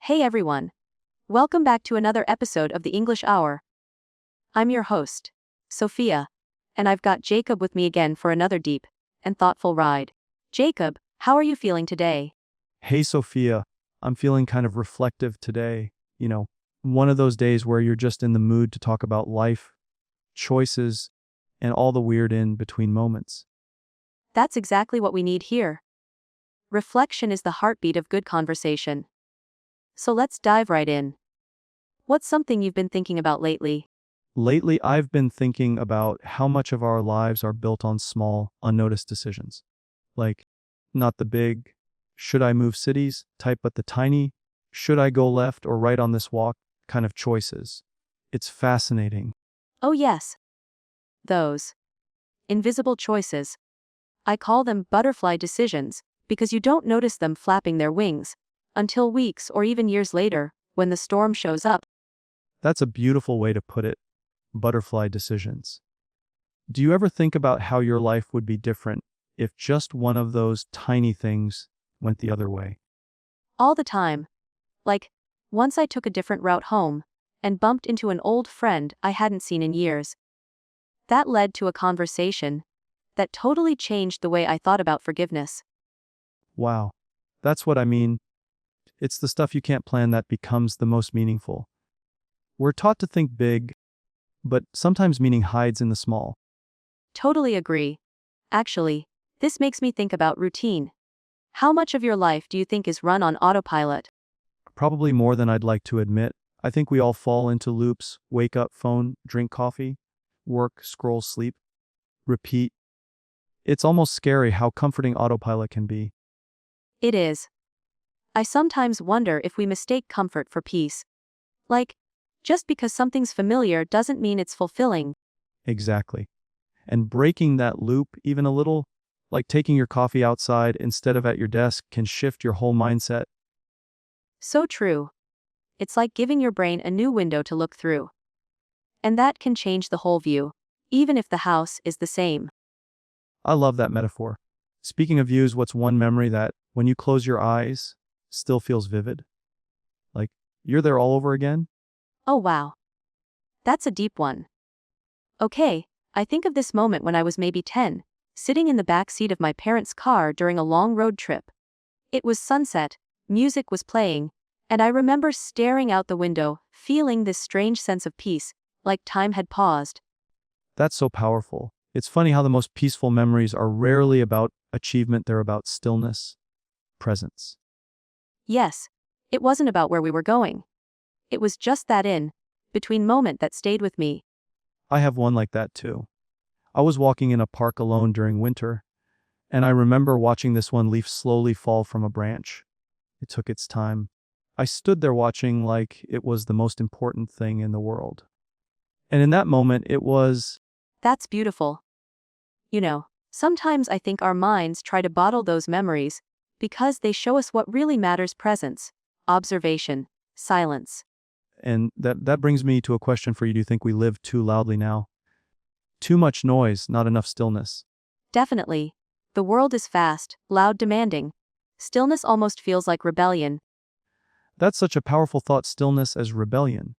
Hey everyone. Welcome back to another episode of the English Hour. I'm your host, Sophia, and I've got Jacob with me again for another deep and thoughtful ride. Jacob, how are you feeling today? Hey Sophia, I'm feeling kind of reflective today. One of those days where you're just in the mood to talk about life, choices, and all the weird in between moments. That's exactly what we need here. Reflection is the heartbeat of good conversation. So let's dive right in. What's something you've been thinking about lately? Lately, I've been thinking about how much of our lives are built on small, unnoticed decisions. Like, not the big, should I move cities type, but the tiny, should I go left or right on this walk kind of choices. It's fascinating. Oh yes. Those invisible choices. I call them butterfly decisions because you don't notice them flapping their wings until weeks or even years later when the storm shows up. That's a beautiful way to put it. Butterfly decisions. Do you ever think about how your life would be different if just one of those tiny things went the other way? All the time. Like, once I took a different route home and bumped into an old friend I hadn't seen in years. That led to a conversation that totally changed the way I thought about forgiveness. Wow. That's what I mean. It's the stuff you can't plan that becomes the most meaningful. We're taught to think big, but sometimes meaning hides in the small. Totally agree. Actually, this makes me think about routine. How much of your life do you think is run on autopilot? Probably more than I'd like to admit. I think we all fall into loops: wake up, phone, drink coffee, work, scroll, sleep, repeat. It's almost scary how comforting autopilot can be. It is. I sometimes wonder if we mistake comfort for peace. Like, just because something's familiar doesn't mean it's fulfilling. Exactly. And breaking that loop even a little, like taking your coffee outside instead of at your desk, can shift your whole mindset. So true. It's like giving your brain a new window to look through. And that can change the whole view, even if the house is the same. I love that metaphor. Speaking of views, what's one memory that, when you close your eyes, still feels vivid? Like, you're there all over again? Oh wow. That's a deep one. Okay, I think of this moment when I was maybe 10, sitting in the back seat of my parents' car during a long road trip. It was sunset, music was playing, and I remember staring out the window, feeling this strange sense of peace, like time had paused. That's so powerful. It's funny how the most peaceful memories are rarely about achievement, they're about stillness, presence. Yes, it wasn't about where we were going. It was just that between moment that stayed with me. I have one like that too. I was walking in a park alone during winter, and I remember watching this one leaf slowly fall from a branch. It took its time. I stood there watching like it was the most important thing in the world. And in that moment, it was, That's beautiful. Sometimes I think our minds try to bottle those memories because they show us what really matters: presence, observation, silence. and that brings me to a question for you. Do you think we live too loudly now? Too much noise, not enough stillness. Definitely. The world is fast, loud, demanding. Stillness almost feels like rebellion. That's such a powerful thought, stillness as rebellion.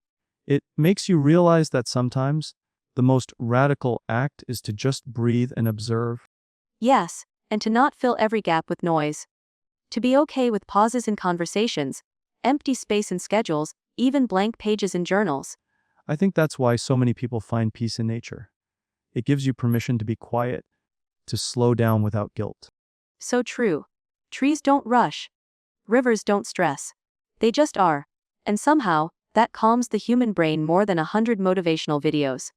It makes you realize that sometimes the most radical act is to just breathe and observe. Yes, and to not fill every gap with noise. To be okay with pauses in conversations, empty space in schedules, even blank pages in journals. I think that's why so many people find peace in nature. It gives you permission to be quiet, to slow down without guilt. So true. Trees don't rush. Rivers don't stress. They just are. And somehow, that calms the human brain more than 100 motivational videos.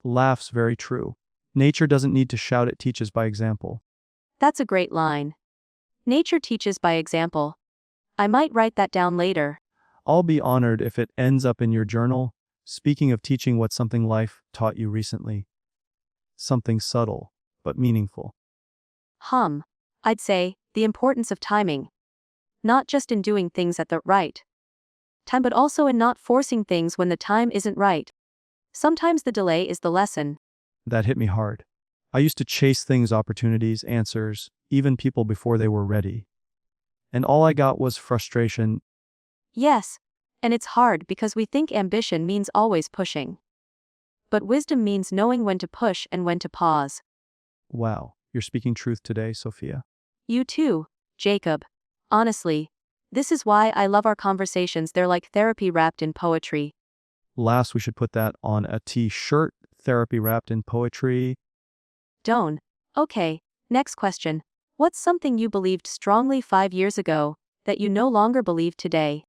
Laughs, very true. Nature doesn't need to shout, it teaches by example. That's a great line. Nature teaches by example. I might write that down later. I'll be honored if it ends up in your journal. Speaking of teaching, what's something life taught you recently? Something subtle, but meaningful. I'd say, the importance of timing. Not just in doing things at the right time, but also in not forcing things when the time isn't right. Sometimes the delay is the lesson. That hit me hard. I used to chase things, opportunities, answers, even people before they were ready. And all I got was frustration. Yes. And it's hard because we think ambition means always pushing. But wisdom means knowing when to push and when to pause. Wow, you're speaking truth today, Sophia. You too, Jacob. Honestly, this is why I love our conversations. They're like therapy wrapped in poetry. Last, we should put that on a t-shirt, therapy wrapped in poetry. Don't. Okay, next question. What's something you believed strongly 5 years ago that you no longer believe today?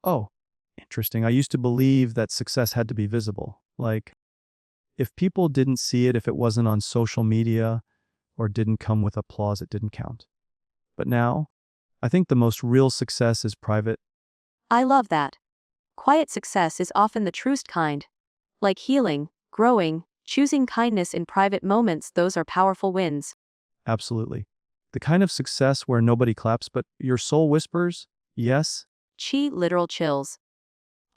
Oh, interesting. I used to believe that success had to be visible. Like, if people didn't see it, if it wasn't on social media or didn't come with applause, it didn't count. But now, I think the most real success is private. I love that. Quiet success is often the truest kind. Like healing, growing, choosing kindness in private moments, those are powerful wins. Absolutely. The kind of success where nobody claps, but your soul whispers, yes. Chi literal chills.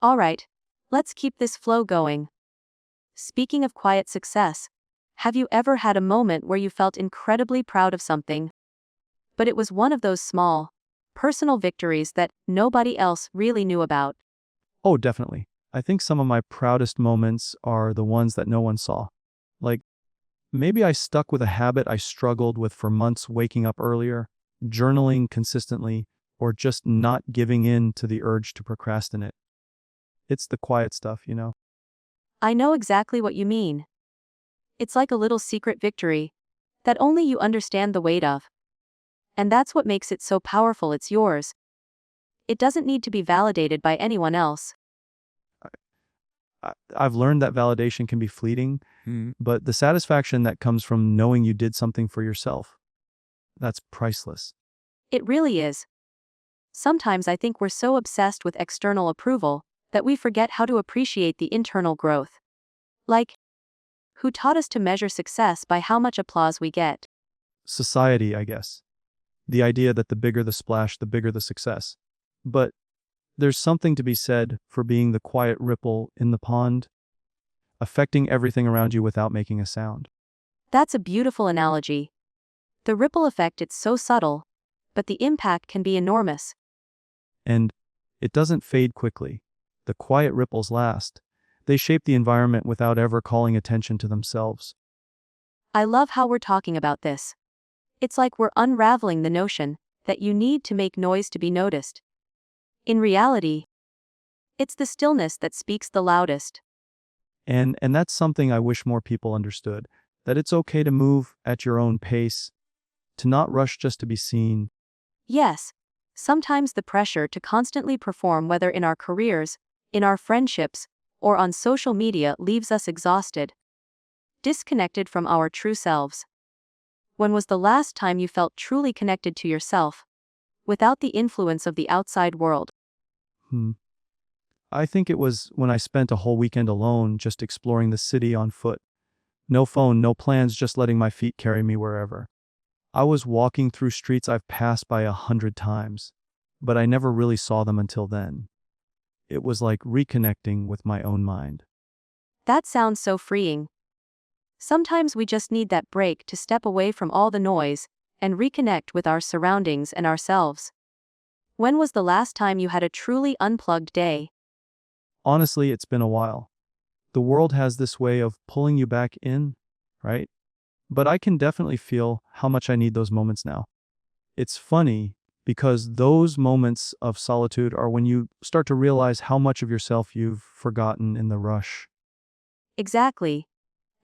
Alright, let's keep this flow going. Speaking of quiet success, have you ever had a moment where you felt incredibly proud of something? But it was one of those small, personal victories that nobody else really knew about. Oh, definitely. I think some of my proudest moments are the ones that no one saw. Like, maybe I stuck with a habit I struggled with for months, waking up earlier, journaling consistently, or just not giving in to the urge to procrastinate. It's the quiet stuff. I know exactly what you mean. It's like a little secret victory that only you understand the weight of. And that's what makes it so powerful. It's yours. It doesn't need to be validated by anyone else. I've learned that validation can be fleeting, but the satisfaction that comes from knowing you did something for yourself, that's priceless. It really is. Sometimes I think we're so obsessed with external approval that we forget how to appreciate the internal growth. Like, who taught us to measure success by how much applause we get? Society, I guess. The idea that the bigger the splash, the bigger the success. But there's something to be said for being the quiet ripple in the pond, affecting everything around you without making a sound. That's a beautiful analogy. The ripple effect, it's so subtle, but the impact can be enormous. And it doesn't fade quickly. The quiet ripples last. They shape the environment without ever calling attention to themselves. I love how we're talking about this. It's like we're unraveling the notion that you need to make noise to be noticed. In reality, it's the stillness that speaks the loudest. And that's something I wish more people understood, that it's okay to move at your own pace, to not rush just to be seen. Yes, sometimes the pressure to constantly perform, whether in our careers, in our friendships, or on social media, leaves us exhausted, disconnected from our true selves. When was the last time you felt truly connected to yourself, without the influence of the outside world? Hmm. I think it was when I spent a whole weekend alone just exploring the city on foot. No phone, no plans, just letting my feet carry me wherever. I was walking through streets I've passed by 100 times, but I never really saw them until then. It was like reconnecting with my own mind. That sounds so freeing. Sometimes we just need that break to step away from all the noise and reconnect with our surroundings and ourselves. When was the last time you had a truly unplugged day? Honestly, it's been a while. The world has this way of pulling you back in, right? But I can definitely feel how much I need those moments now. It's funny because those moments of solitude are when you start to realize how much of yourself you've forgotten in the rush. Exactly.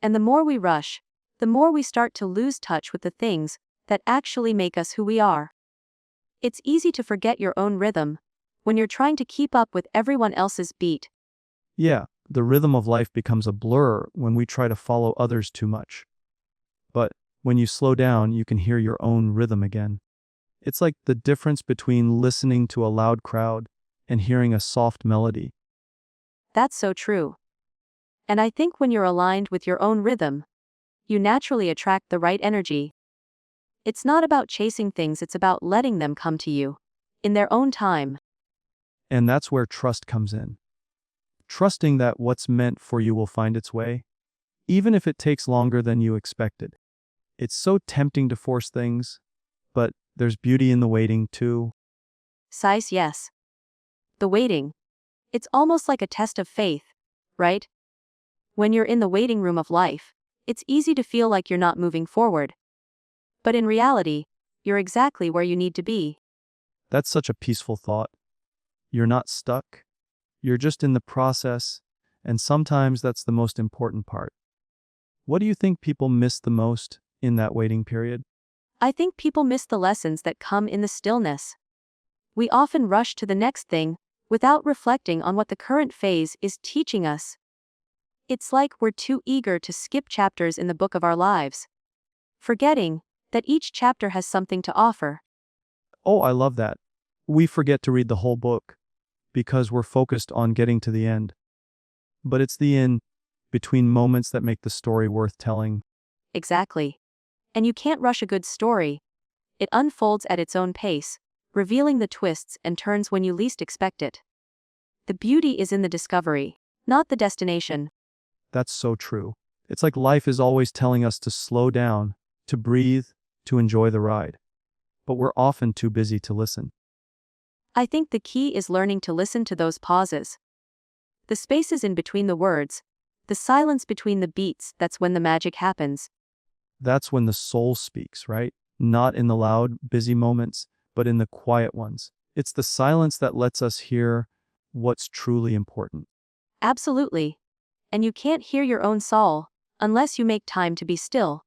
And the more we rush, the more we start to lose touch with the things that actually make us who we are. It's easy to forget your own rhythm when you're trying to keep up with everyone else's beat. Yeah, the rhythm of life becomes a blur when we try to follow others too much. But when you slow down, you can hear your own rhythm again. It's like the difference between listening to a loud crowd and hearing a soft melody. That's so true. And I think when you're aligned with your own rhythm, you naturally attract the right energy. It's not about chasing things, it's about letting them come to you in their own time. And that's where trust comes in. Trusting that what's meant for you will find its way, even if it takes longer than you expected. It's so tempting to force things, but there's beauty in the waiting too. Size, yes. The waiting. It's almost like a test of faith, right? When you're in the waiting room of life, it's easy to feel like you're not moving forward. But in reality, you're exactly where you need to be. That's such a peaceful thought. You're not stuck. You're just in the process, and sometimes that's the most important part. What do you think people miss the most in that waiting period? I think people miss the lessons that come in the stillness. We often rush to the next thing, without reflecting on what the current phase is teaching us. It's like we're too eager to skip chapters in the book of our lives, forgetting that each chapter has something to offer. Oh, I love that. We forget to read the whole book because we're focused on getting to the end. But it's the in between moments that make the story worth telling. Exactly. And you can't rush a good story. It unfolds at its own pace, revealing the twists and turns when you least expect it. The beauty is in the discovery, not the destination. That's so true. It's like life is always telling us to slow down, to breathe, to enjoy the ride. But we're often too busy to listen. I think the key is learning to listen to those pauses. The spaces in between the words, the silence between the beats, that's when the magic happens. That's when the soul speaks, right? Not in the loud, busy moments, but in the quiet ones. It's the silence that lets us hear what's truly important. Absolutely. And you can't hear your own soul unless you make time to be still.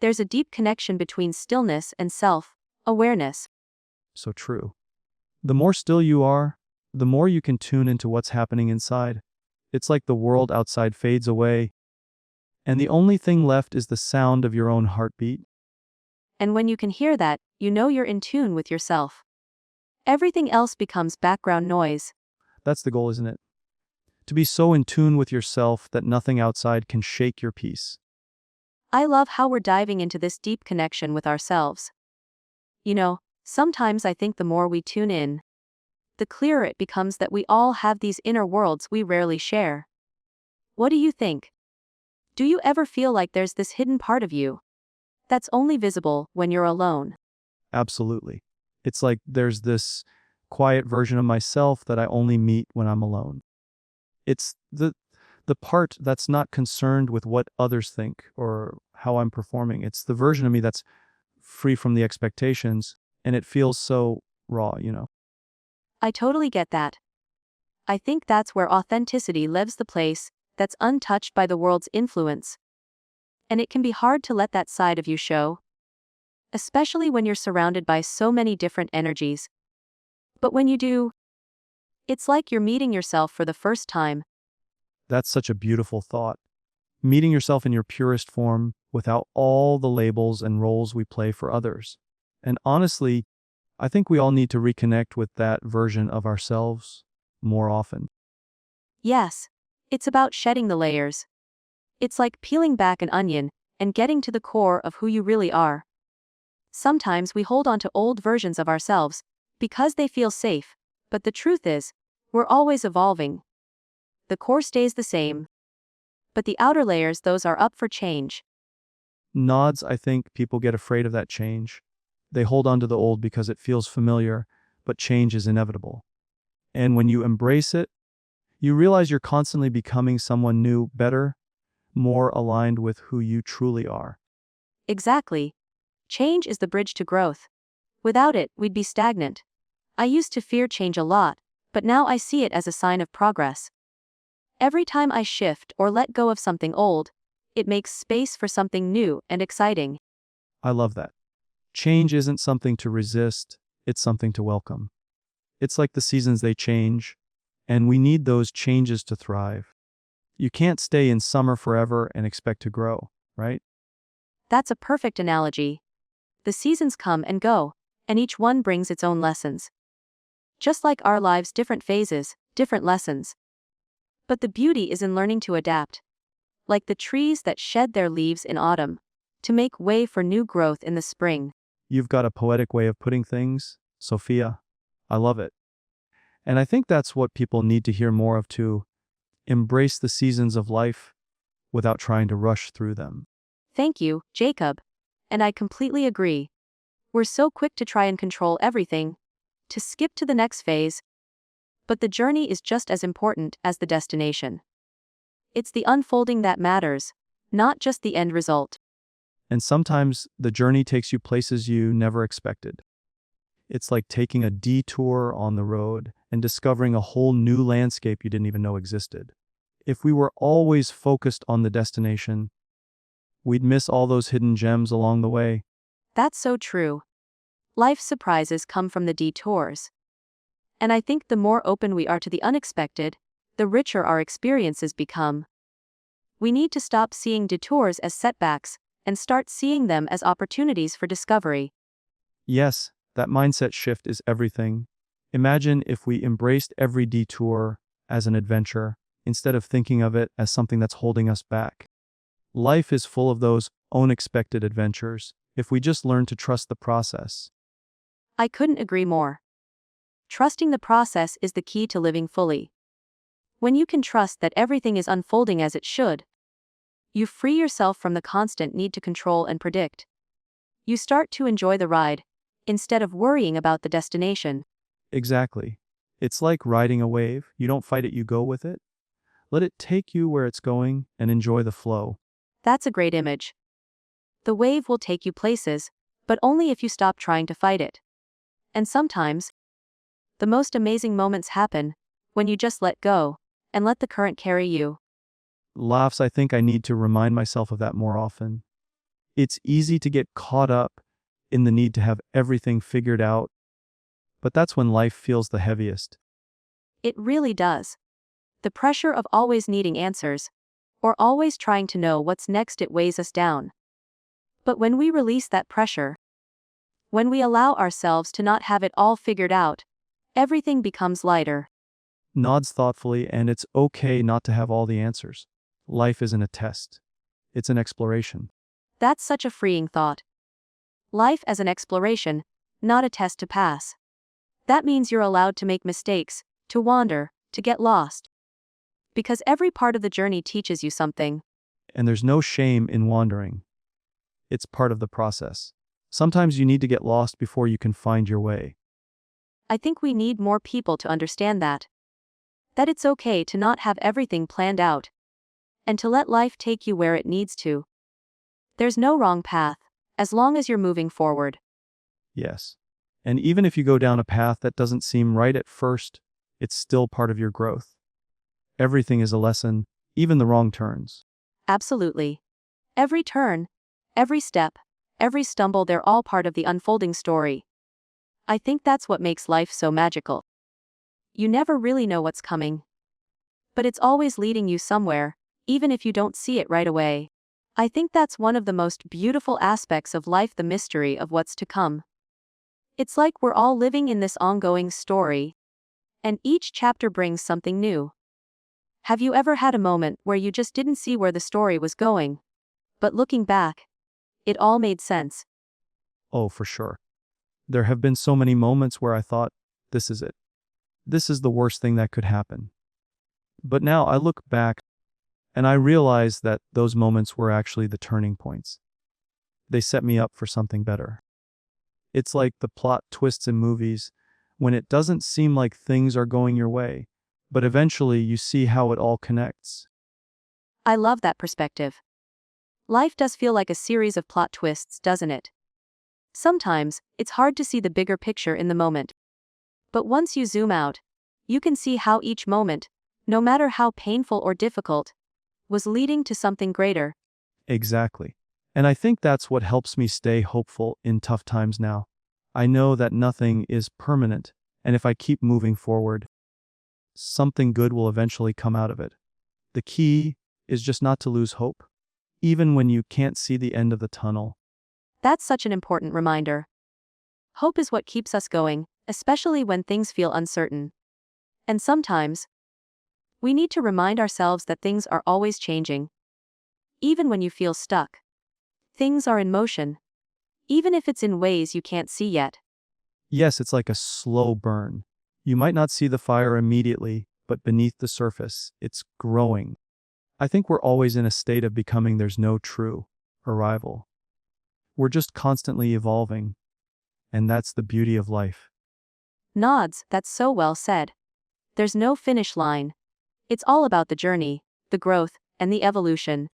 There's a deep connection between stillness and self-awareness. So true. The more still you are, the more you can tune into what's happening inside. It's like the world outside fades away, and the only thing left is the sound of your own heartbeat. And when you can hear that, you know you're in tune with yourself. Everything else becomes background noise. That's the goal, isn't it? To be so in tune with yourself that nothing outside can shake your peace. I love how we're diving into this deep connection with ourselves. Sometimes I think the more we tune in, the clearer it becomes that we all have these inner worlds we rarely share. What do you think? Do you ever feel like there's this hidden part of you that's only visible when you're alone? Absolutely. It's like there's this quiet version of myself that I only meet when I'm alone. It's the part that's not concerned with what others think or how I'm performing. It's the version of me that's free from the expectations, and it feels so raw. I totally get that. I think that's where authenticity lives, the place that's untouched by the world's influence. And it can be hard to let that side of you show, especially when you're surrounded by so many different energies. But when you do, it's like you're meeting yourself for the first time. That's such a beautiful thought. Meeting yourself in your purest form without all the labels and roles we play for others. And honestly, I think we all need to reconnect with that version of ourselves more often. Yes, it's about shedding the layers. It's like peeling back an onion and getting to the core of who you really are. Sometimes we hold on to old versions of ourselves because they feel safe, but the truth is, we're always evolving. The core stays the same, but the outer layers, those are up for change. Nods, I think people get afraid of that change. They hold on to the old because it feels familiar, but change is inevitable. And when you embrace it, you realize you're constantly becoming someone new, better, more aligned with who you truly are. Exactly. Change is the bridge to growth. Without it, we'd be stagnant. I used to fear change a lot, but now I see it as a sign of progress. Every time I shift or let go of something old, it makes space for something new and exciting. I love that. Change isn't something to resist, it's something to welcome. It's like the seasons, they change, and we need those changes to thrive. You can't stay in summer forever and expect to grow, right? That's a perfect analogy. The seasons come and go, and each one brings its own lessons. Just like our lives, different phases, different lessons. But the beauty is in learning to adapt. Like the trees that shed their leaves in autumn, to make way for new growth in the spring. You've got a poetic way of putting things, Sophia. I love it. And I think that's what people need to hear more of too. Embrace the seasons of life without trying to rush through them. Thank you, Jacob. And I completely agree. We're so quick to try and control everything, to skip to the next phase. But the journey is just as important as the destination. It's the unfolding that matters, not just the end result. And sometimes the journey takes you places you never expected. It's like taking a detour on the road and discovering a whole new landscape you didn't even know existed. If we were always focused on the destination, we'd miss all those hidden gems along the way. That's so true. Life's surprises come from the detours. And I think the more open we are to the unexpected, the richer our experiences become. We need to stop seeing detours as setbacks and start seeing them as opportunities for discovery. Yes, that mindset shift is everything. Imagine if we embraced every detour as an adventure instead of thinking of it as something that's holding us back. Life is full of those unexpected adventures if we just learn to trust the process. I couldn't agree more. Trusting the process is the key to living fully. When you can trust that everything is unfolding as it should, you free yourself from the constant need to control and predict. You start to enjoy the ride, instead of worrying about the destination. Exactly. It's like riding a wave. You don't fight it, you go with it. Let it take you where it's going and enjoy the flow. That's a great image. The wave will take you places, but only if you stop trying to fight it. And sometimes, the most amazing moments happen when you just let go and let the current carry you. Laughs, I think I need to remind myself of that more often. It's easy to get caught up in the need to have everything figured out, but that's when life feels the heaviest. It really does. The pressure of always needing answers, or always trying to know what's next, it weighs us down. But when we release that pressure, when we allow ourselves to not have it all figured out, everything becomes lighter. Nods thoughtfully, and it's okay not to have all the answers. Life isn't a test, it's an exploration. That's such a freeing thought. Life as an exploration, not a test to pass. That means you're allowed to make mistakes, to wander, to get lost. Because every part of the journey teaches you something. And there's no shame in wandering. It's part of the process. Sometimes you need to get lost before you can find your way. I think we need more people to understand that. That it's okay to not have everything planned out. And to let life take you where it needs to. There's no wrong path, as long as you're moving forward. Yes. And even if you go down a path that doesn't seem right at first, it's still part of your growth. Everything is a lesson, even the wrong turns. Absolutely. Every turn, every step, every stumble, they're all part of the unfolding story. I think that's what makes life so magical. You never really know what's coming. But it's always leading you somewhere, even if you don't see it right away. I think that's one of the most beautiful aspects of life, the mystery of what's to come. It's like we're all living in this ongoing story, and each chapter brings something new. Have you ever had a moment where you just didn't see where the story was going? But looking back, it all made sense. Oh, for sure. There have been so many moments where I thought, this is it. This is the worst thing that could happen. But now I look back and I realize that those moments were actually the turning points. They set me up for something better. It's like the plot twists in movies when it doesn't seem like things are going your way, but eventually you see how it all connects. I love that perspective. Life does feel like a series of plot twists, doesn't it? Sometimes, it's hard to see the bigger picture in the moment. But once you zoom out, you can see how each moment, no matter how painful or difficult, was leading to something greater. Exactly. And I think that's what helps me stay hopeful in tough times now. I know that nothing is permanent, and if I keep moving forward, something good will eventually come out of it. The key is just not to lose hope, even when you can't see the end of the tunnel. That's such an important reminder. Hope is what keeps us going, especially when things feel uncertain. And sometimes, we need to remind ourselves that things are always changing. Even when you feel stuck, things are in motion, even if it's in ways you can't see yet. Yes, it's like a slow burn. You might not see the fire immediately, but beneath the surface, it's growing. I think we're always in a state of becoming. There's no true arrival. We're just constantly evolving, and that's the beauty of life. Nods, that's so well said. There's no finish line. It's all about the journey, the growth, and the evolution.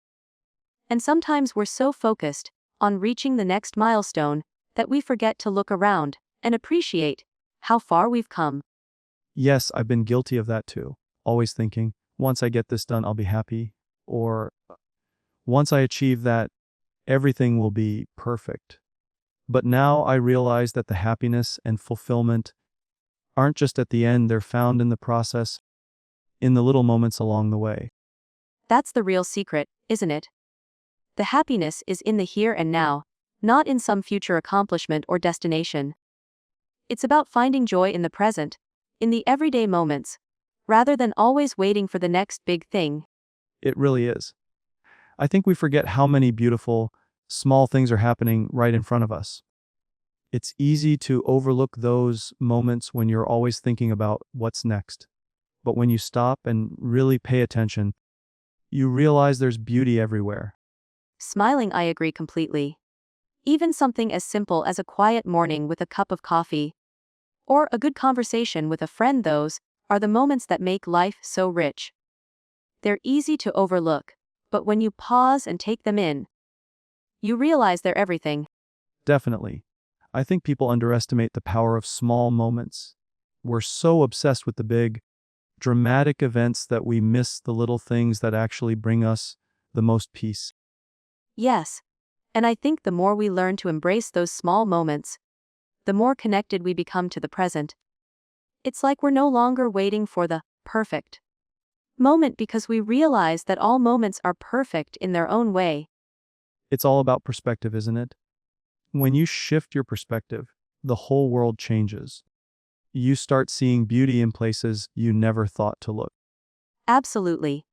And sometimes we're so focused on reaching the next milestone that we forget to look around and appreciate how far we've come. Yes, I've been guilty of that too. Always thinking, once I get this done, I'll be happy. Or once I achieve that, everything will be perfect. But now I realize that the happiness and fulfillment aren't just at the end, they're found in the process, in the little moments along the way. That's the real secret, isn't it? The happiness is in the here and now, not in some future accomplishment or destination. It's about finding joy in the present, in the everyday moments, rather than always waiting for the next big thing. It really is. I think we forget how many beautiful, small things are happening right in front of us. It's easy to overlook those moments when you're always thinking about what's next. But when you stop and really pay attention, you realize there's beauty everywhere. Smiling, I agree completely. Even something as simple as a quiet morning with a cup of coffee, or a good conversation with a friend, those are the moments that make life so rich. They're easy to overlook, but when you pause and take them in, you realize they're everything. Definitely. I think people underestimate the power of small moments. We're so obsessed with the big, dramatic events that we miss the little things that actually bring us the most peace. Yes, and I think the more we learn to embrace those small moments, the more connected we become to the present. It's like we're no longer waiting for the perfect moment because we realize that all moments are perfect in their own way. It's all about perspective, isn't it? When you shift your perspective, the whole world changes. You start seeing beauty in places you never thought to look. Absolutely.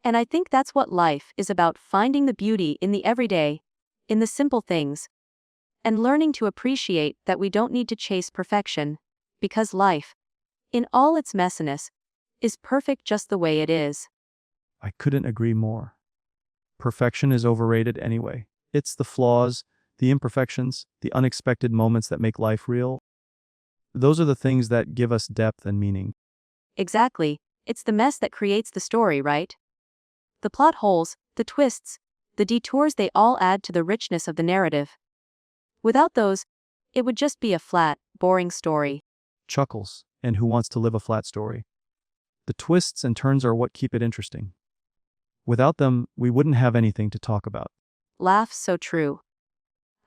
And I think that's what life is about, finding the beauty in the everyday, in the simple things, and learning to appreciate that we don't need to chase perfection, because life, in all its messiness, is perfect just the way it is. I couldn't agree more. Perfection is overrated anyway. It's the flaws, the imperfections, the unexpected moments that make life real. Those are the things that give us depth and meaning. Exactly, it's the mess that creates the story, right? The plot holes, the twists, the detours, they all add to the richness of the narrative. Without those, it would just be a flat, boring story. Chuckles, and who wants to live a flat story? The twists and turns are what keep it interesting. Without them, we wouldn't have anything to talk about. Laughs, so true.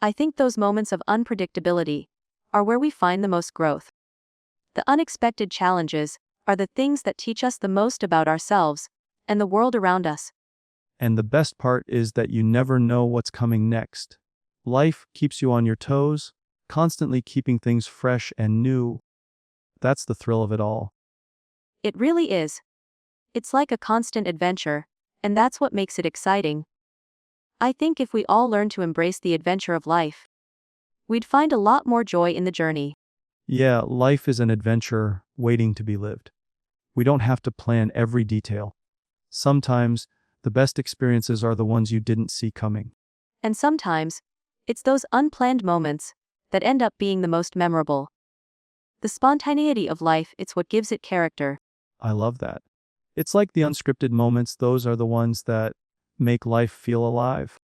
I think those moments of unpredictability are where we find the most growth. The unexpected challenges are the things that teach us the most about ourselves and the world around us. And the best part is that you never know what's coming next. Life keeps you on your toes, constantly keeping things fresh and new. That's the thrill of it all. It really is. It's like a constant adventure, and that's what makes it exciting. I think if we all learn to embrace the adventure of life, we'd find a lot more joy in the journey. Yeah, life is an adventure waiting to be lived. We don't have to plan every detail. Sometimes, the best experiences are the ones you didn't see coming. And sometimes, it's those unplanned moments that end up being the most memorable. The spontaneity of life, it's what gives it character. I love that. It's like the unscripted moments, those are the ones that make life feel alive.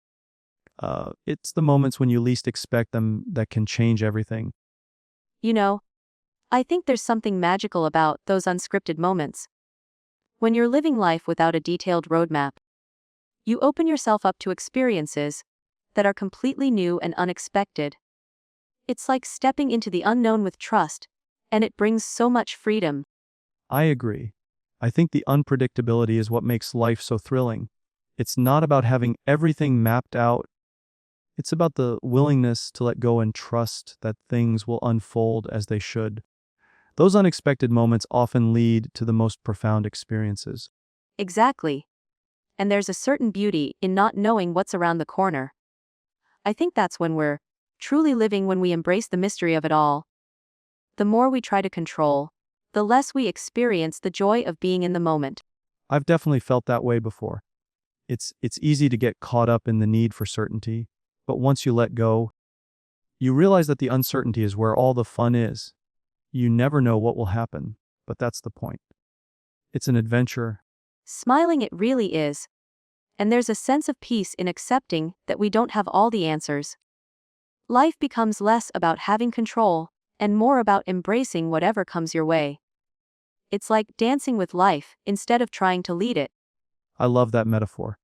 It's the moments when you least expect them that can change everything. You know, I think there's something magical about those unscripted moments. When you're living life without a detailed roadmap, you open yourself up to experiences that are completely new and unexpected. It's like stepping into the unknown with trust, and it brings so much freedom. I agree. I think the unpredictability is what makes life so thrilling. It's not about having everything mapped out. It's about the willingness to let go and trust that things will unfold as they should. Those unexpected moments often lead to the most profound experiences. Exactly. And there's a certain beauty in not knowing what's around the corner. I think that's when we're truly living, when we embrace the mystery of it all. The more we try to control, the less we experience the joy of being in the moment. I've definitely felt that way before. It's easy to get caught up in the need for certainty, but once you let go, you realize that the uncertainty is where all the fun is. You never know what will happen, but that's the point. It's an adventure. Smiling it really is. And there's a sense of peace in accepting that we don't have all the answers. Life becomes less about having control and more about embracing whatever comes your way. It's like dancing with life instead of trying to lead it. I love that metaphor.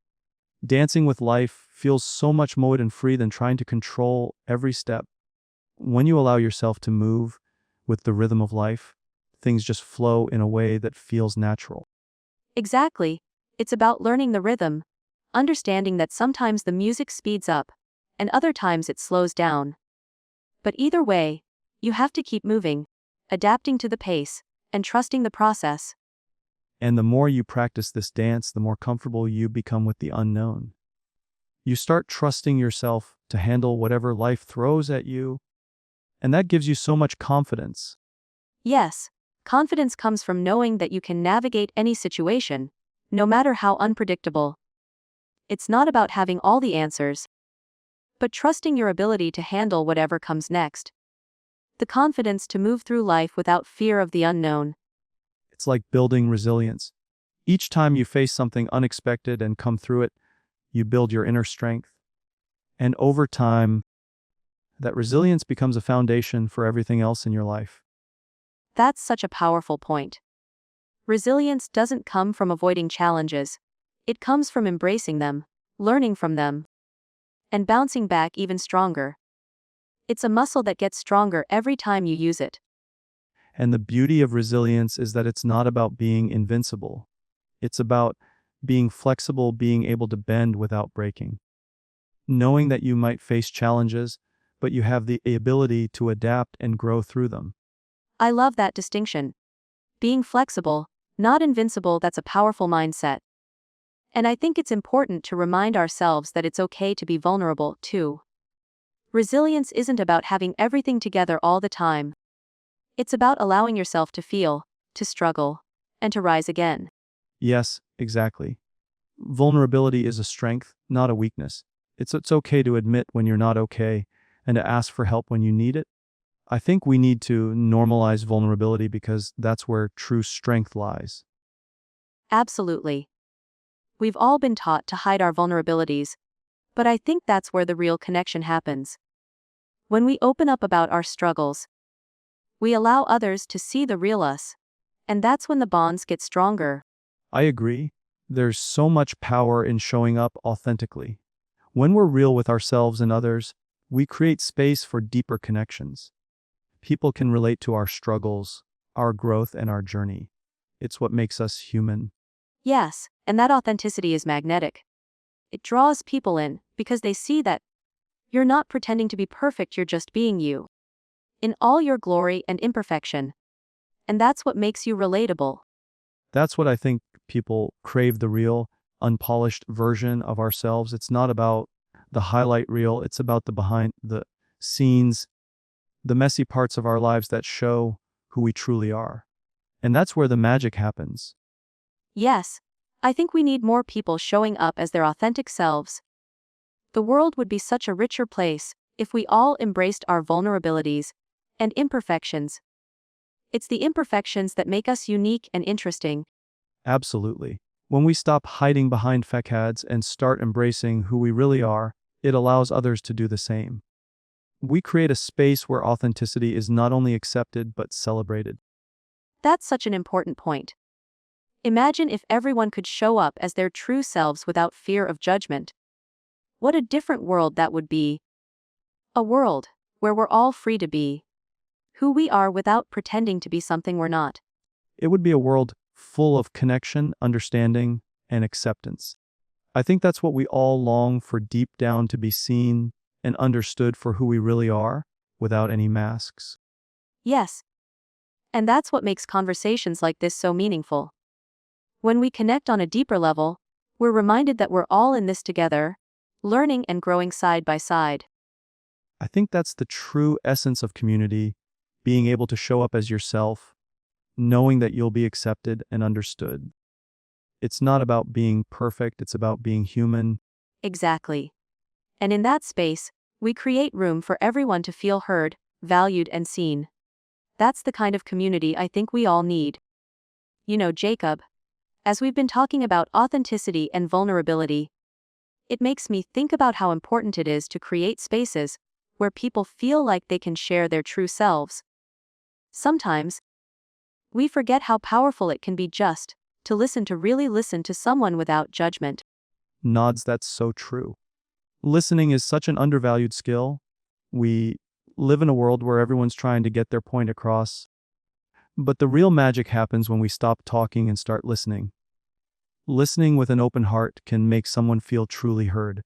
Dancing with life feels so much more and free than trying to control every step. When you allow yourself to move with the rhythm of life, things just flow in a way that feels natural. Exactly. It's about learning the rhythm, understanding that sometimes the music speeds up, and other times it slows down. But either way, you have to keep moving, adapting to the pace, and trusting the process. And the more you practice this dance, the more comfortable you become with the unknown. You start trusting yourself to handle whatever life throws at you, and that gives you so much confidence. Yes, confidence comes from knowing that you can navigate any situation, no matter how unpredictable. It's not about having all the answers, but trusting your ability to handle whatever comes next. The confidence to move through life without fear of the unknown. It's like building resilience. Each time you face something unexpected and come through it, you build your inner strength. And over time, that resilience becomes a foundation for everything else in your life. That's such a powerful point. Resilience doesn't come from avoiding challenges. It comes from embracing them, learning from them, and bouncing back even stronger. It's a muscle that gets stronger every time you use it. And the beauty of resilience is that it's not about being invincible. It's about being flexible, being able to bend without breaking. Knowing that you might face challenges, but you have the ability to adapt and grow through them. I love that distinction. Being flexible, not invincible, that's a powerful mindset. And I think it's important to remind ourselves that it's okay to be vulnerable, too. Resilience isn't about having everything together all the time. It's about allowing yourself to feel, to struggle, and to rise again. Yes, exactly. Vulnerability is a strength, not a weakness. It's okay to admit when you're not okay and to ask for help when you need it. I think we need to normalize vulnerability because that's where true strength lies. Absolutely. We've all been taught to hide our vulnerabilities, but I think that's where the real connection happens. When we open up about our struggles, we allow others to see the real us, and that's when the bonds get stronger. I agree. There's so much power in showing up authentically. When we're real with ourselves and others, we create space for deeper connections. People can relate to our struggles, our growth, and our journey. It's what makes us human. Yes, and that authenticity is magnetic. It draws people in because they see that you're not pretending to be perfect, you're just being you, in all your glory and imperfection. And that's what makes you relatable. That's what I think people crave, the real, unpolished version of ourselves. It's not about the highlight reel, it's about the behind the scenes, the messy parts of our lives that show who we truly are. And that's where the magic happens. Yes, I think we need more people showing up as their authentic selves. The world would be such a richer place if we all embraced our vulnerabilities and imperfections. It's the imperfections that make us unique and interesting. Absolutely. When we stop hiding behind facades and start embracing who we really are, it allows others to do the same. We create a space where authenticity is not only accepted but celebrated. That's such an important point. Imagine if everyone could show up as their true selves without fear of judgment. What a different world that would be. A world where we're all free to be who we are without pretending to be something we're not. It would be a world full of connection, understanding, and acceptance. I think that's what we all long for deep down, to be seen and understood for who we really are, without any masks. Yes. And that's what makes conversations like this so meaningful. When we connect on a deeper level, we're reminded that we're all in this together, learning and growing side by side. I think that's the true essence of community, being able to show up as yourself, knowing that you'll be accepted and understood. It's not about being perfect, it's about being human. Exactly. And in that space, we create room for everyone to feel heard, valued, and seen. That's the kind of community I think we all need. You know, Jacob, As we've been talking about authenticity and vulnerability, it makes me think about how important it is to create spaces where people feel like they can share their true selves. Sometimes, we forget how powerful it can be just to really listen to someone without judgment. Nods, that's so true. Listening is such an undervalued skill. We live in a world where everyone's trying to get their point across. But the real magic happens when we stop talking and start listening. Listening with an open heart can make someone feel truly heard.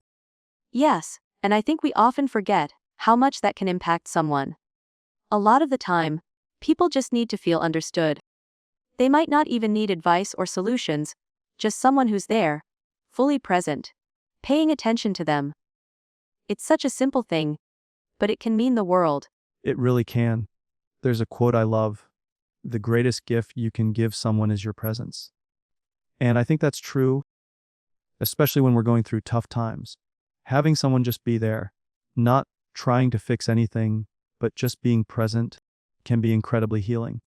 Yes, and I think we often forget how much that can impact someone. A lot of the time, people just need to feel understood. They might not even need advice or solutions, just someone who's there, fully present, paying attention to them. It's such a simple thing, but it can mean the world. It really can. There's a quote I love: "The greatest gift you can give someone is your presence." And I think that's true, especially when we're going through tough times. Having someone just be there, not trying to fix anything, but just being present, can be incredibly healing.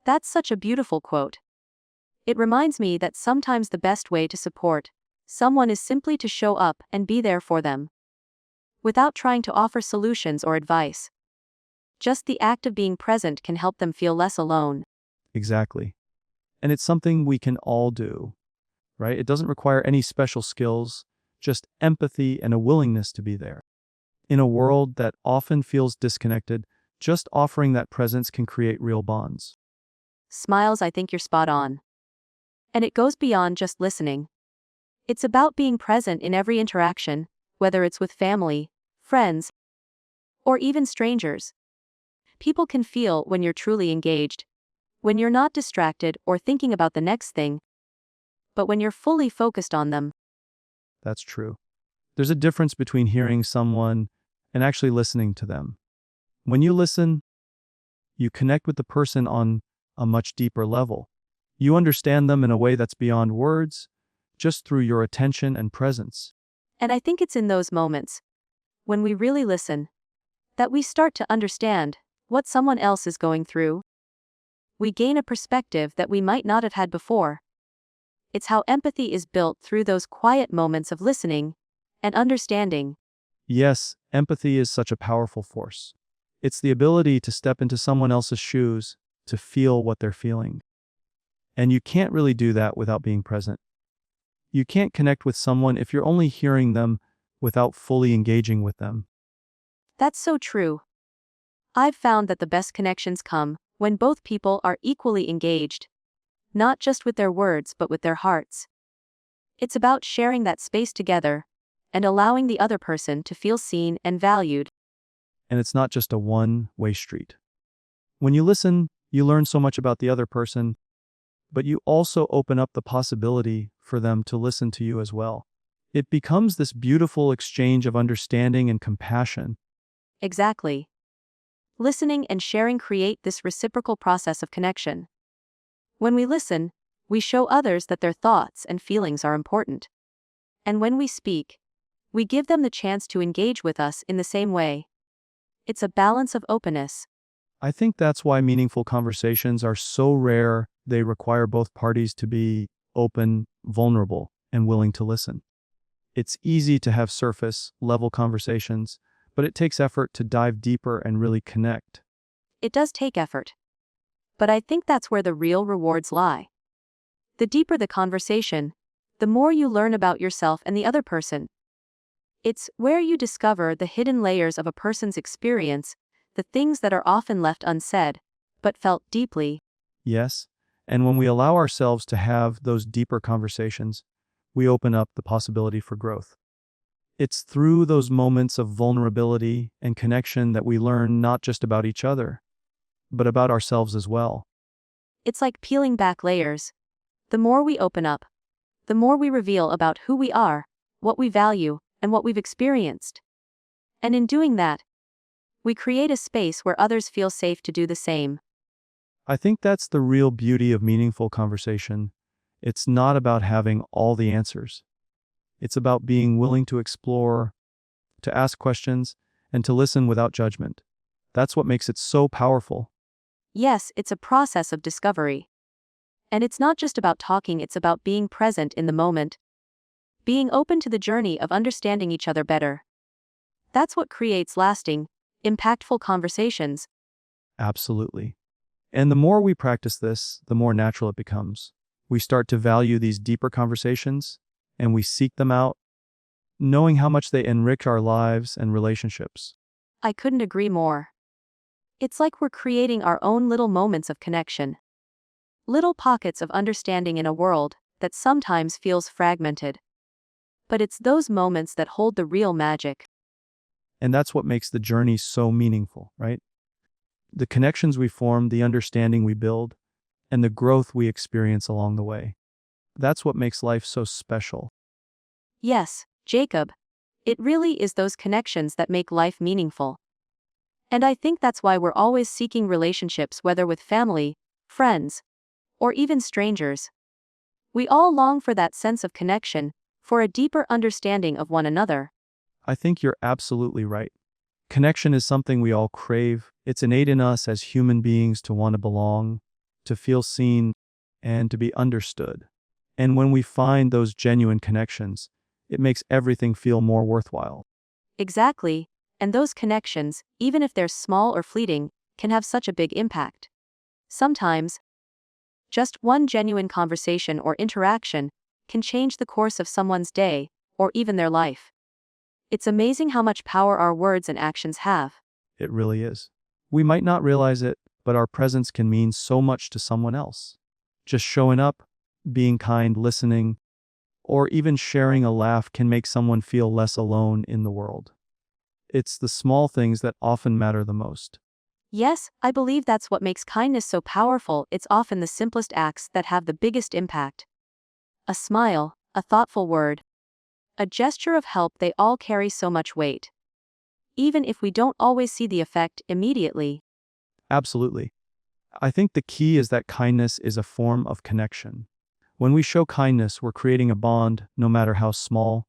That's such a beautiful quote. It reminds me that sometimes the best way to support someone is simply to show up and be there for them, without trying to offer solutions or advice. Just the act of being present can help them feel less alone. Exactly. And it's something we can all do, right? It doesn't require any special skills, just empathy and a willingness to be there. In a world that often feels disconnected, just offering that presence can create real bonds. Smiles, I think you're spot on. And it goes beyond just listening. It's about being present in every interaction, whether it's with family, friends, or even strangers. People can feel when you're truly engaged, when you're not distracted or thinking about the next thing, but when you're fully focused on them. That's true. There's a difference between hearing someone and actually listening to them. When you listen, you connect with the person on a much deeper level. You understand them in a way that's beyond words, just through your attention and presence. And I think it's in those moments, when we really listen, that we start to understand what someone else is going through. We gain a perspective that we might not have had before. It's how empathy is built through those quiet moments of listening and understanding. Yes, empathy is such a powerful force. It's the ability to step into someone else's shoes, to feel what they're feeling. And you can't really do that without being present. You can't connect with someone if you're only hearing them without fully engaging with them. That's so true. I've found that the best connections come when both people are equally engaged, not just with their words but with their hearts. It's about sharing that space together and allowing the other person to feel seen and valued. And it's not just a one-way street. When you listen, you learn so much about the other person, but you also open up the possibility for them to listen to you as well. It becomes this beautiful exchange of understanding and compassion. Exactly. Listening and sharing create this reciprocal process of connection. When we listen, we show others that their thoughts and feelings are important. And when we speak, we give them the chance to engage with us in the same way. It's a balance of openness. I think that's why meaningful conversations are so rare. They require both parties to be open, vulnerable, and willing to listen. It's easy to have surface-level conversations, but it takes effort to dive deeper and really connect. It does take effort. But I think that's where the real rewards lie. The deeper the conversation, the more you learn about yourself and the other person. It's where you discover the hidden layers of a person's experience, the things that are often left unsaid, but felt deeply. Yes, and when we allow ourselves to have those deeper conversations, we open up the possibility for growth. It's through those moments of vulnerability and connection that we learn not just about each other, but about ourselves as well. It's like peeling back layers. The more we open up, the more we reveal about who we are, what we value, and what we've experienced. And in doing that, we create a space where others feel safe to do the same. I think that's the real beauty of meaningful conversation. It's not about having all the answers. It's about being willing to explore, to ask questions, and to listen without judgment. That's what makes it so powerful. Yes, it's a process of discovery. And it's not just about talking, it's about being present in the moment, being open to the journey of understanding each other better. That's what creates lasting, impactful conversations. Absolutely. And the more we practice this, the more natural it becomes. We start to value these deeper conversations, and we seek them out, knowing how much they enrich our lives and relationships. I couldn't agree more. It's like we're creating our own little moments of connection, little pockets of understanding in a world that sometimes feels fragmented. But it's those moments that hold the real magic. And that's what makes the journey so meaningful, right? The connections we form, the understanding we build, and the growth we experience along the way. That's what makes life so special. Yes, Jacob, it really is those connections that make life meaningful. And I think that's why we're always seeking relationships, whether with family, friends, or even strangers. We all long for that sense of connection, for a deeper understanding of one another. I think you're absolutely right. Connection is something we all crave. It's innate in us as human beings to want to belong, to feel seen, and to be understood. And when we find those genuine connections, it makes everything feel more worthwhile. Exactly, and those connections, even if they're small or fleeting, can have such a big impact. Sometimes, just one genuine conversation or interaction can change the course of someone's day, or even their life. It's amazing how much power our words and actions have. It really is. We might not realize it, but our presence can mean so much to someone else. Just showing up, being kind, listening, or even sharing a laugh can make someone feel less alone in the world. It's the small things that often matter the most. Yes, I believe that's what makes kindness so powerful. It's often the simplest acts that have the biggest impact. A smile, a thoughtful word, a gesture of help, they all carry so much weight. Even if we don't always see the effect immediately. Absolutely. I think the key is that kindness is a form of connection. When we show kindness, we're creating a bond, no matter how small.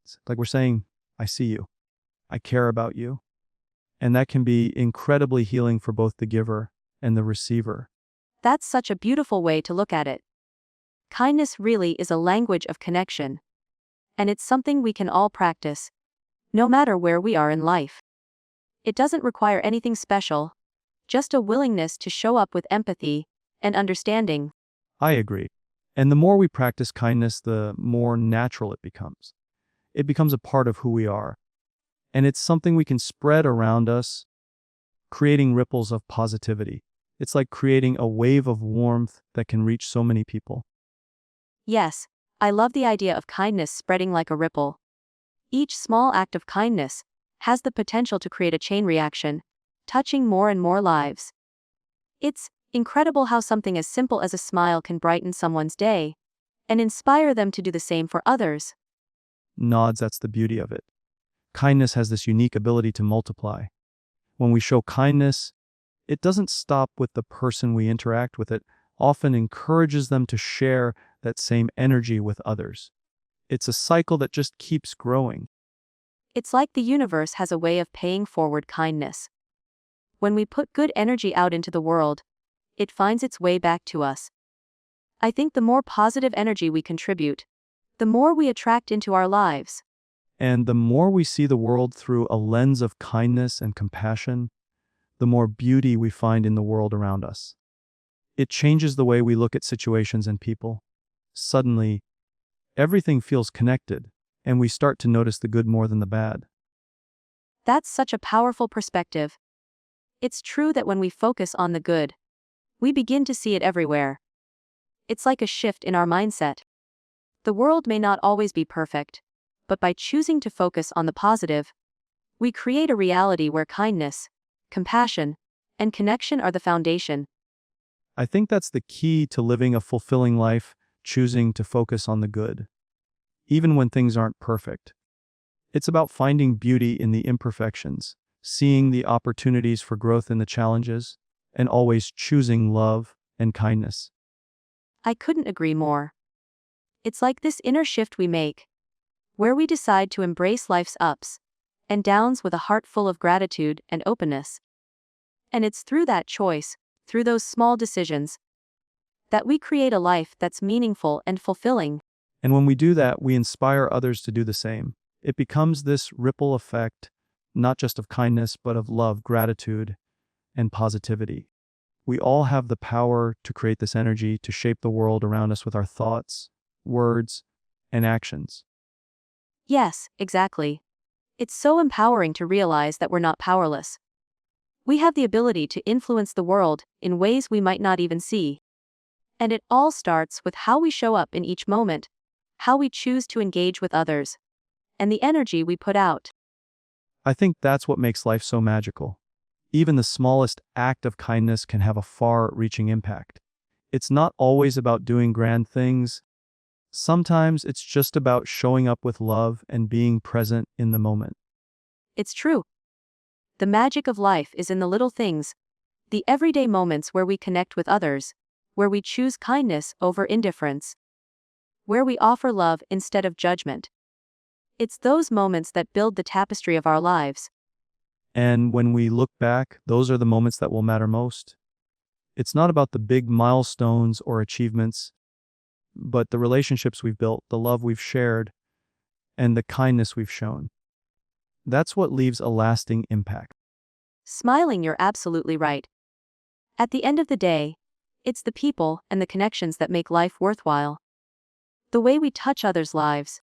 It's like we're saying, I see you. I care about you. And that can be incredibly healing for both the giver and the receiver. That's such a beautiful way to look at it. Kindness really is a language of connection. And it's something we can all practice, no matter where we are in life. It doesn't require anything special, just a willingness to show up with empathy and understanding. I agree. And the more we practice kindness, the more natural it becomes. It becomes a part of who we are. And it's something we can spread around us, creating ripples of positivity. It's like creating a wave of warmth that can reach so many people. Yes, I love the idea of kindness spreading like a ripple. Each small act of kindness has the potential to create a chain reaction, touching more and more lives. It's incredible how something as simple as a smile can brighten someone's day and inspire them to do the same for others. Nods, that's the beauty of it. Kindness has this unique ability to multiply. When we show kindness, it doesn't stop with the person we interact with, it often encourages them to share that same energy with others. It's a cycle that just keeps growing. It's like the universe has a way of paying forward kindness. When we put good energy out into the world, it finds its way back to us. I think the more positive energy we contribute, the more we attract into our lives. And the more we see the world through a lens of kindness and compassion, the more beauty we find in the world around us. It changes the way we look at situations and people. Suddenly, everything feels connected, and we start to notice the good more than the bad. That's such a powerful perspective. It's true that when we focus on the good, we begin to see it everywhere. It's like a shift in our mindset. The world may not always be perfect, but by choosing to focus on the positive, we create a reality where kindness, compassion, and connection are the foundation. I think that's the key to living a fulfilling life, choosing to focus on the good. Even when things aren't perfect. It's about finding beauty in the imperfections, seeing the opportunities for growth in the challenges, and always choosing love and kindness. I couldn't agree more. It's like this inner shift we make, where we decide to embrace life's ups and downs with a heart full of gratitude and openness. And it's through that choice, through those small decisions, that we create a life that's meaningful and fulfilling. And when we do that, we inspire others to do the same. It becomes this ripple effect, not just of kindness, but of love, gratitude, and positivity. We all have the power to create this energy, to shape the world around us with our thoughts, words, and actions. Yes, exactly. It's so empowering to realize that we're not powerless. We have the ability to influence the world in ways we might not even see. And it all starts with how we show up in each moment, how we choose to engage with others, and the energy we put out. I think that's what makes life so magical. Even the smallest act of kindness can have a far-reaching impact. It's not always about doing grand things. Sometimes it's just about showing up with love and being present in the moment. It's true. The magic of life is in the little things, the everyday moments where we connect with others, where we choose kindness over indifference, where we offer love instead of judgment. It's those moments that build the tapestry of our lives. And when we look back, those are the moments that will matter most. It's not about the big milestones or achievements, but the relationships we've built, the love we've shared, and the kindness we've shown. That's what leaves a lasting impact. Smiling, you're absolutely right. At the end of the day, it's the people and the connections that make life worthwhile. The way we touch others' lives,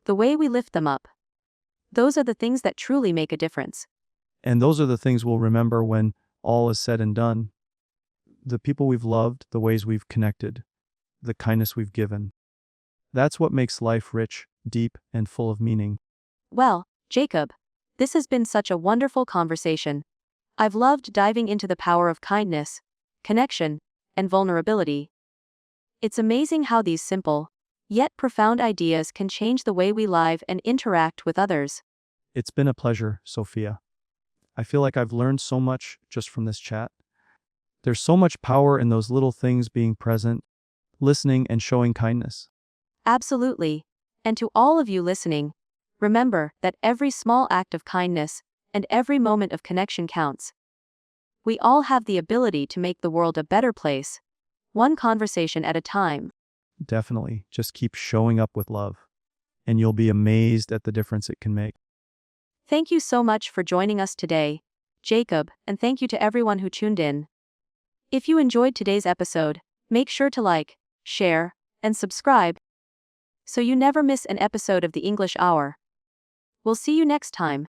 the way we lift them up. Those are the things that truly make a difference. And those are the things we'll remember when all is said and done. The people we've loved, the ways we've connected, the kindness we've given. That's what makes life rich, deep, and full of meaning. Well, Jacob, this has been such a wonderful conversation. I've loved diving into the power of kindness, connection, and vulnerability. It's amazing how these simple, yet profound ideas can change the way we live and interact with others. It's been a pleasure, Sophia. I feel like I've learned so much just from this chat. There's so much power in those little things, being present, listening, and showing kindness. Absolutely. And to all of you listening, remember that every small act of kindness and every moment of connection counts. We all have the ability to make the world a better place, one conversation at a time. Definitely. Just keep showing up with love, and you'll be amazed at the difference it can make. Thank you so much for joining us today, Jacob, and thank you to everyone who tuned in. If you enjoyed today's episode, make sure to like, share, and subscribe so you never miss an episode of the English Hour. We'll see you next time.